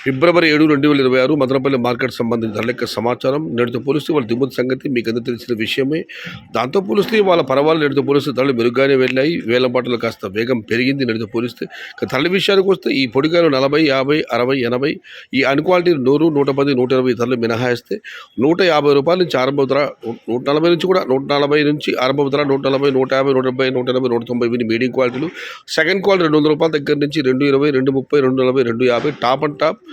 ఫిబ్రవరి 7, 2026 Madanapalle market సంబంధించిన ధరల సమాచారం. నేటితో పోలిస్తే వాళ్ళ దిగుమతి సంగతి మీకు అందరూ తెలిసిన విషయమే. దాంతో పోలిస్తే వాళ్ళ పర్వాలు నేటితో పోలిస్తే ధరలు మెరుగ్గానే వెళ్ళాయి. వేలంపాటలు కాస్త వేగం పెరిగింది నేటితో పోలిస్తే. ధరల విషయానికి వస్తే ఈ పొడికాయలు 40, 50, 60, 80, ఈ అన్క్వాలిటీ 100, 110, 120 ధరలు మినహాయిస్తే రూ. 150 నుంచి ఆరంభ ధర, 140 నుంచి కూడా 140 నుంచి ఆరంభ ధర, 140, 150, 170, 180, 190 ఇవి మీడియం క్వాలిటీలు. సెకండ్ క్వాలిటీ రూ. 200 దగ్గర నుంచి 220, 230, 240, 250 top and top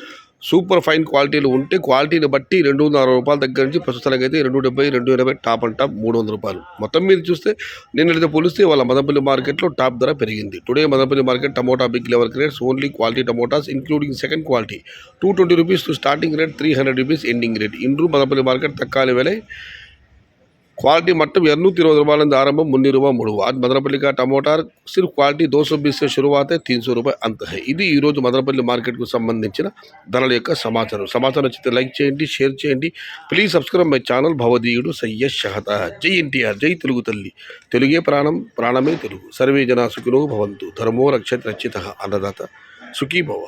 super fine క్వాలిటీలు ఉంటే క్వాలిటీని బట్టి రూ. 260 దగ్గర నుంచి ప్రస్తుతానికి అయితే 270, 280 టాప్ అండ్ టాప్ రూ. 300. మొత్తం మీద చూస్తే నిన్నటితో పోలిస్తే వాళ్ళ మదనపల్లి మార్కెట్లో టాప్ ధర పెరిగింది. Today Madanapalli market tomato big level grades only quality tomatoes including second quality ₹220 to starting rate, ₹300 ending rate. ఇండ్రు మదనపల్లి మార్కెट तत्काल वेले क्वालिटी मट्टम ₹220 आरंभ, ₹300. आज मदनपल्ली का टमोटा सिर्फ क्वालिटी 220 से शुरुआत है, ₹300 अंत है. ఇది ఈ రోజు మదనపల్లి మార్కెట్ కు సంబంధించిన ధరల యొక్క సమాచారం నచ్చితే లైక్ చేయండి, షేర్ చేయండి. ప్లీజ్ సబ్స్క్రైబ్ మై ఛానల్ భవదీయుడు సయ్యద్ షహతా. జై ఎన్టీఆర్, జై తెలుగు తల్లి. తెలుగే ప్రాణం, ప్రాణమే తెలుగు. సర్వే జనా సుఖినో భవంతు. ధర్మో రక్షతి రక్షితః. అన్నదాత సుఖీ భవ.